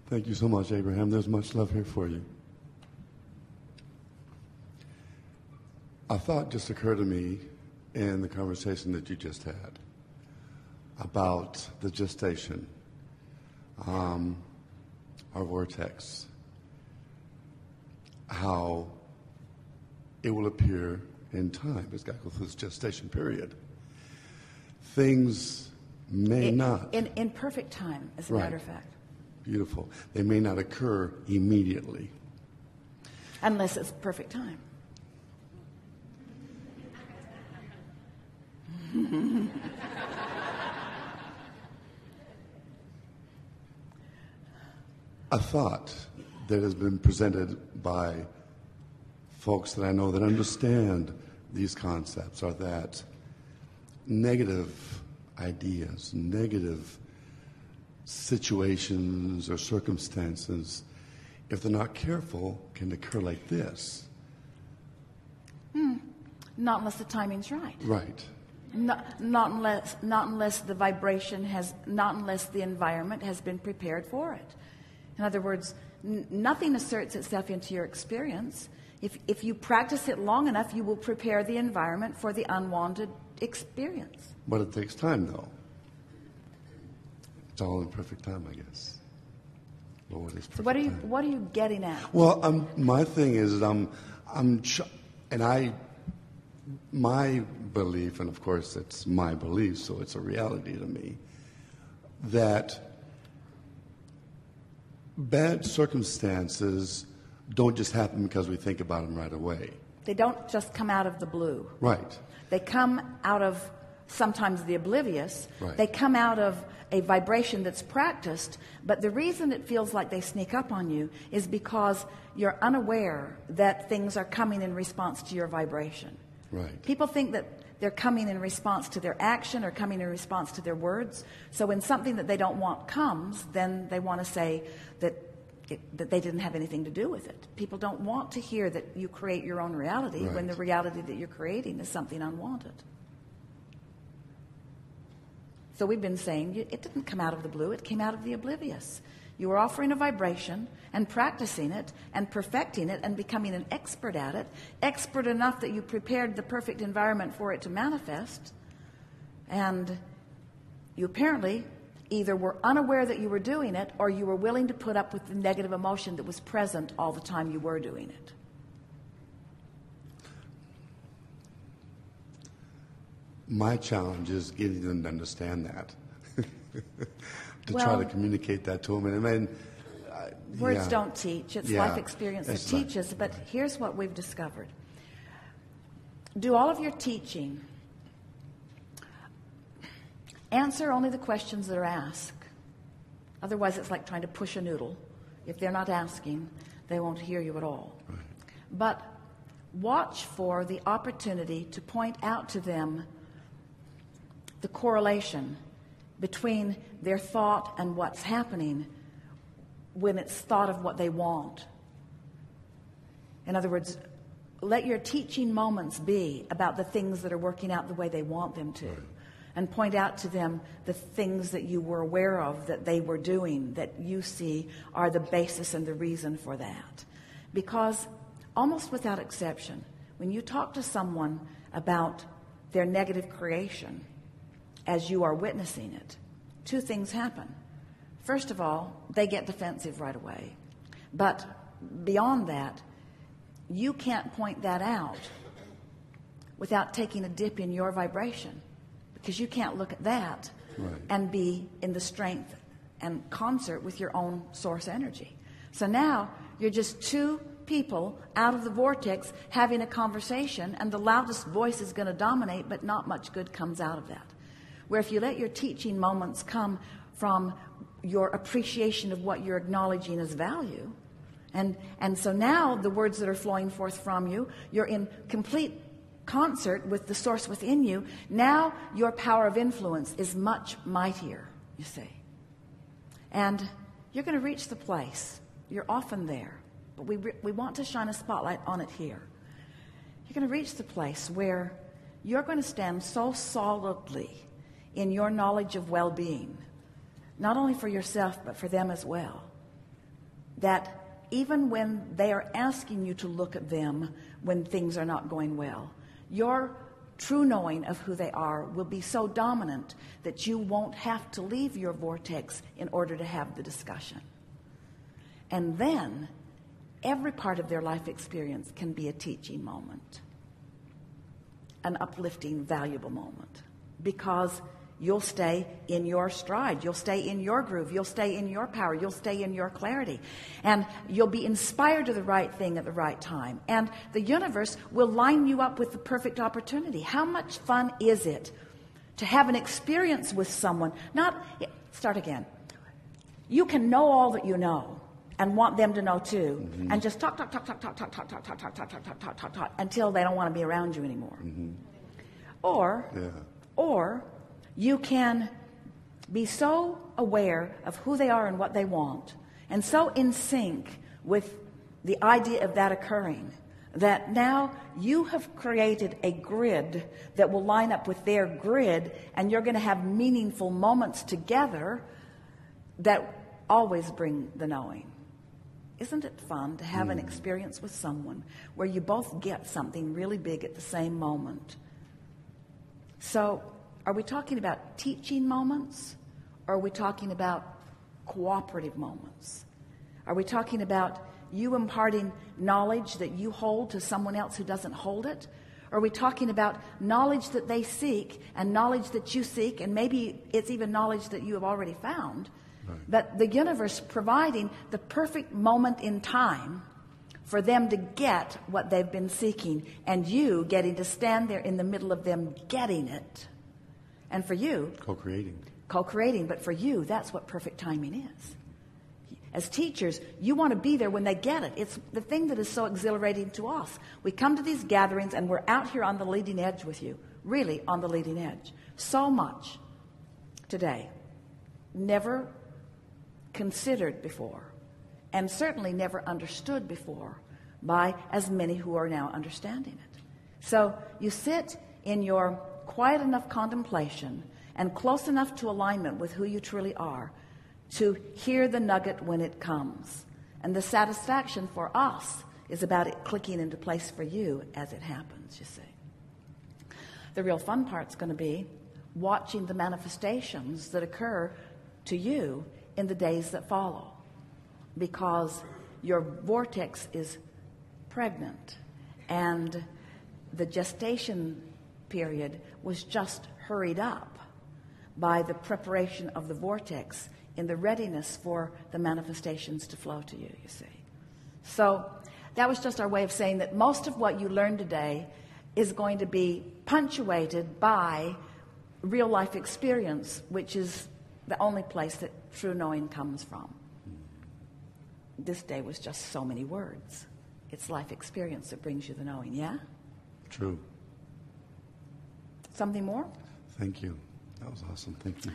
Thank you so much, Abraham. There's much love here for you. A thought just occurred to me in the conversation that you just had about the gestation, our vortex, how it will appear in time. It's got to go through this gestation period. Things may not. In perfect time, as a matter of fact. Beautiful. They may not occur immediately. Unless it's perfect time. A thought that has been presented by folks that I know that understand these concepts are that negative ideas, negative situations or circumstances, if they're not careful, can occur like this. Not unless the timing's right. Right. Not unless the vibration has, not unless the environment has been prepared for it. In other words, nothing asserts itself into your experience. If you practice it long enough, you will prepare the environment for the unwanted experience. But it takes time, though. It's all in perfect time, I guess. Lord is perfect. So what are you getting at? Well, my thing is, my belief, and of course it's my belief, so it's a reality to me, that bad circumstances don't just happen because we think about them right away. They don't just come out of the blue. Right. They come out of sometimes the oblivious. Right. They come out of a vibration that's practiced, but the reason it feels like they sneak up on you is because you're unaware that things are coming in response to your vibration. Right. People think that they're coming in response to their action or coming in response to their words. So when something that they don't want comes, then they want to say that they didn't have anything to do with it. People don't want to hear that you create your own reality when the reality that you're creating is something unwanted. So we've been saying it didn't come out of the blue, it came out of the oblivious. You were offering a vibration and practicing it and perfecting it and becoming an expert at it, expert enough that you prepared the perfect environment for it to manifest. And you apparently either were unaware that you were doing it, or you were willing to put up with the negative emotion that was present all the time you were doing it. My challenge is getting them to understand that. Try to communicate that to them. And I mean, words don't teach. It's life experience that teaches. But here's what we've discovered. Do all of your teaching answer only the questions that are asked. Otherwise, it's like trying to push a noodle. If they're not asking, they won't hear you at all. Right. But watch for the opportunity to point out to them the correlation between their thought and what's happening when it's thought of what they want. In other words, let your teaching moments be about the things that are working out the way they want them to. Right. And point out to them the things that you were aware of that they were doing that you see are the basis and the reason for that. Because almost without exception, when you talk to someone about their negative creation, as you are witnessing it, two things happen. First of all, they get defensive right away. But beyond that, you can't point that out without taking a dip in your vibration. Because you can't look at that and be in the strength and concert with your own source energy. So now you're just two people out of the vortex having a conversation, and the loudest voice is going to dominate, but not much good comes out of that. Where if you let your teaching moments come from your appreciation of what you're acknowledging as value, and so now the words that are flowing forth from you, you're in complete concert with the source within you. Now your power of influence is much mightier, you see. And you're going to reach the place. You're often there. But we want to shine a spotlight on it here. You're going to reach the place where you're going to stand so solidly in your knowledge of well-being, not only for yourself, but for them as well, that even when they are asking you to look at them when things are not going well, your true knowing of who they are will be so dominant that you won't have to leave your vortex in order to have the discussion. And then every part of their life experience can be a teaching moment, an uplifting, valuable moment, because you'll stay in your stride, you'll stay in your groove, you'll stay in your power, you'll stay in your clarity, and you'll be inspired to the right thing at the right time, and the universe will line you up with the perfect opportunity. How much fun is it to have an experience with someone? Start again. You can know all that you know and want them to know too, and just talk until they don't want to be around you anymore. Or you can be so aware of who they are and what they want, and so in sync with the idea of that occurring, that now you have created a grid that will line up with their grid, and you're going to have meaningful moments together that always bring the knowing. Isn't it fun to have an experience with someone where you both get something really big at the same moment? So, are we talking about teaching moments, or are we talking about cooperative moments? Are we talking about you imparting knowledge that you hold to someone else who doesn't hold it? Or are we talking about knowledge that they seek and knowledge that you seek, and maybe it's even knowledge that you have already found, but the universe providing the perfect moment in time for them to get what they've been seeking, and you getting to stand there in the middle of them getting it? And for you, co-creating, but for you, that's what perfect timing is. As teachers, you want to be there when they get it. It's the thing that is so exhilarating to us. We come to these gatherings and we're out here on the leading edge with you, really on the leading edge. So much today, never considered before, and certainly never understood before by as many who are now understanding it. So you sit in your quiet enough contemplation and close enough to alignment with who you truly are to hear the nugget when it comes. And the satisfaction for us is about it clicking into place for you as it happens, you see. The real fun part's going to be watching the manifestations that occur to you in the days that follow, because your vortex is pregnant, and the gestation period was just hurried up by the preparation of the vortex in the readiness for the manifestations to flow to you, you see. So that was just our way of saying that most of what you learned today is going to be punctuated by real life experience, which is the only place that true knowing comes from. This day was just so many words. It's life experience that brings you the knowing, yeah? True. Something more? Thank you. That was awesome. Thank you.